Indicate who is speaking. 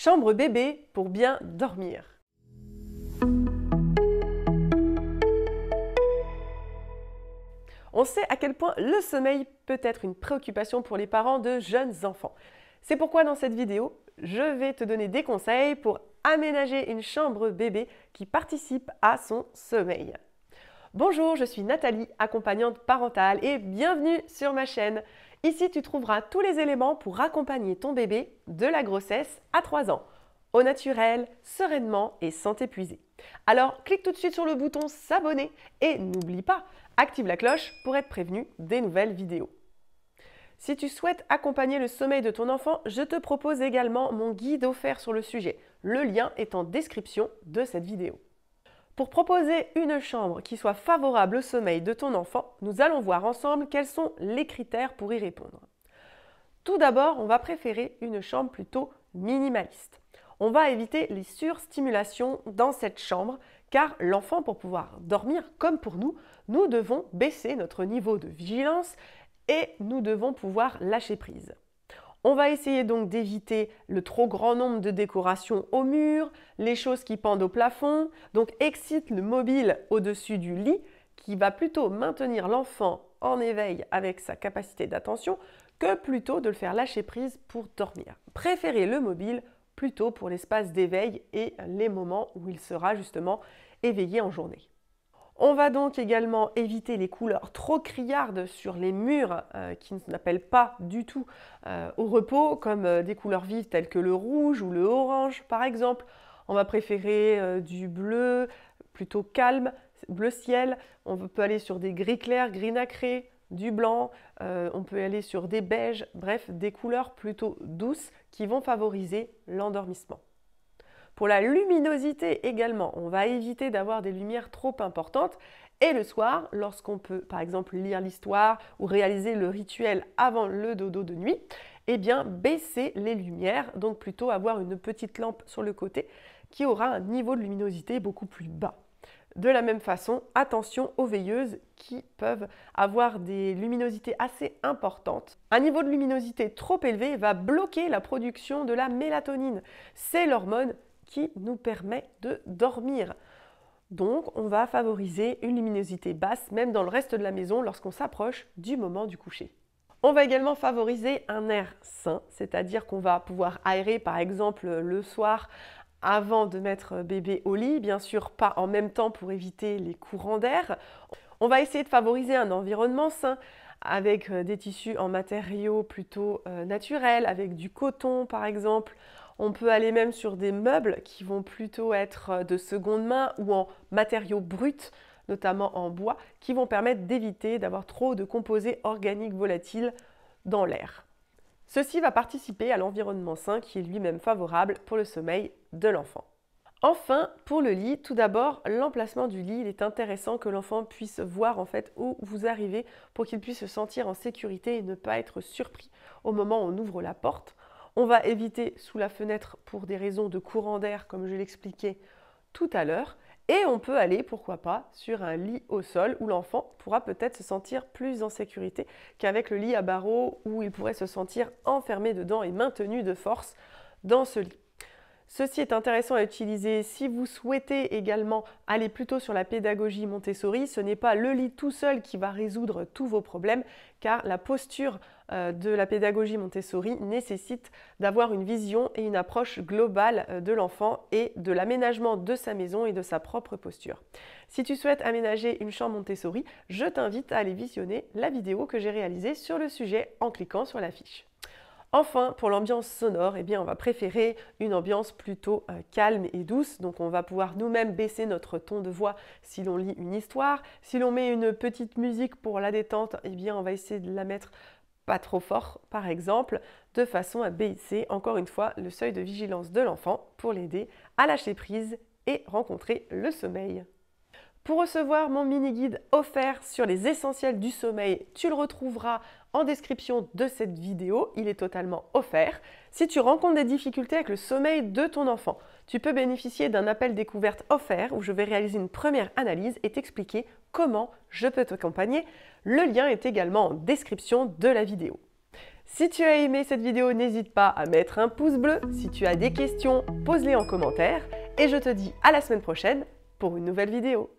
Speaker 1: Chambre bébé pour bien dormir. On sait à quel point le sommeil peut être une préoccupation pour les parents de jeunes enfants. C'est pourquoi dans cette vidéo, je vais te donner des conseils pour aménager une chambre bébé qui participe à son sommeil. Bonjour, je suis Nathalie, accompagnante parentale et bienvenue sur ma chaîne. Ici, tu trouveras tous les éléments pour accompagner ton bébé de la grossesse à 3 ans, au naturel, sereinement et sans t'épuiser. Alors, clique tout de suite sur le bouton s'abonner et n'oublie pas, active la cloche pour être prévenu des nouvelles vidéos. Si tu souhaites accompagner le sommeil de ton enfant, je te propose également mon guide offert sur le sujet. Le lien est en description de cette vidéo. Pour proposer une chambre qui soit favorable au sommeil de ton enfant, nous allons voir ensemble quels sont les critères pour y répondre. Tout d'abord, on va préférer une chambre plutôt minimaliste. On va éviter les surstimulations dans cette chambre car l'enfant, pour pouvoir dormir comme pour nous, nous devons baisser notre niveau de vigilance et nous devons pouvoir lâcher prise. On va essayer donc d'éviter le trop grand nombre de décorations au mur, les choses qui pendent au plafond, donc excite le mobile au-dessus du lit qui va plutôt maintenir l'enfant en éveil avec sa capacité d'attention que plutôt de le faire lâcher prise pour dormir. Préférez le mobile plutôt pour l'espace d'éveil et les moments où il sera justement éveillé en journée. On va donc également éviter les couleurs trop criardes sur les murs qui n'appellent pas du tout au repos, comme des couleurs vives telles que le rouge ou le orange par exemple. On va préférer du bleu plutôt calme, bleu ciel. On peut aller sur des gris clairs, gris nacré, du blanc. On peut aller sur des beiges, bref, des couleurs plutôt douces qui vont favoriser l'endormissement. Pour la luminosité également, on va éviter d'avoir des lumières trop importantes et le soir, lorsqu'on peut par exemple lire l'histoire ou réaliser le rituel avant le dodo de nuit, eh bien baisser les lumières, donc plutôt avoir une petite lampe sur le côté qui aura un niveau de luminosité beaucoup plus bas. De la même façon, attention aux veilleuses qui peuvent avoir des luminosités assez importantes. Un niveau de luminosité trop élevé va bloquer la production de la mélatonine. C'est l'hormone qui nous permet de dormir. Donc, on va favoriser une luminosité basse, même dans le reste de la maison, lorsqu'on s'approche du moment du coucher. On va également favoriser un air sain, c'est-à-dire qu'on va pouvoir aérer, par exemple, le soir avant de mettre bébé au lit, bien sûr pas en même temps pour éviter les courants d'air. On va essayer de favoriser un environnement sain, avec des tissus en matériaux plutôt naturels, avec du coton par exemple. On peut aller même sur des meubles qui vont plutôt être de seconde main ou en matériaux bruts, notamment en bois, qui vont permettre d'éviter d'avoir trop de composés organiques volatiles dans l'air. Ceci va participer à l'environnement sain qui est lui-même favorable pour le sommeil de l'enfant. Enfin, pour le lit, tout d'abord, l'emplacement du lit, il est intéressant que l'enfant puisse voir en fait où vous arrivez pour qu'il puisse se sentir en sécurité et ne pas être surpris au moment où on ouvre la porte. On va éviter sous la fenêtre pour des raisons de courant d'air, comme je l'expliquais tout à l'heure. Et on peut aller, pourquoi pas, sur un lit au sol où l'enfant pourra peut-être se sentir plus en sécurité qu'avec le lit à barreaux où il pourrait se sentir enfermé dedans et maintenu de force dans ce lit. Ceci est intéressant à utiliser si vous souhaitez également aller plutôt sur la pédagogie Montessori. Ce n'est pas le lit tout seul qui va résoudre tous vos problèmes car la posture de la pédagogie Montessori nécessite d'avoir une vision et une approche globale de l'enfant et de l'aménagement de sa maison et de sa propre posture. Si tu souhaites aménager une chambre Montessori, je t'invite à aller visionner la vidéo que j'ai réalisée sur le sujet en cliquant sur la fiche. Enfin, pour l'ambiance sonore, eh bien, on va préférer une ambiance plutôt calme et douce. Donc, on va pouvoir nous-mêmes baisser notre ton de voix si l'on lit une histoire. Si l'on met une petite musique pour la détente, eh bien, on va essayer de la mettre pas trop fort, par exemple, de façon à baisser, encore une fois, le seuil de vigilance de l'enfant pour l'aider à lâcher prise et rencontrer le sommeil. Pour recevoir mon mini-guide offert sur les essentiels du sommeil, tu le retrouveras en description de cette vidéo. Il est totalement offert. Si tu rencontres des difficultés avec le sommeil de ton enfant, tu peux bénéficier d'un appel découverte offert où je vais réaliser une première analyse et t'expliquer comment je peux t'accompagner. Le lien est également en description de la vidéo. Si tu as aimé cette vidéo, n'hésite pas à mettre un pouce bleu. Si tu as des questions, pose-les en commentaire. Et je te dis à la semaine prochaine pour une nouvelle vidéo.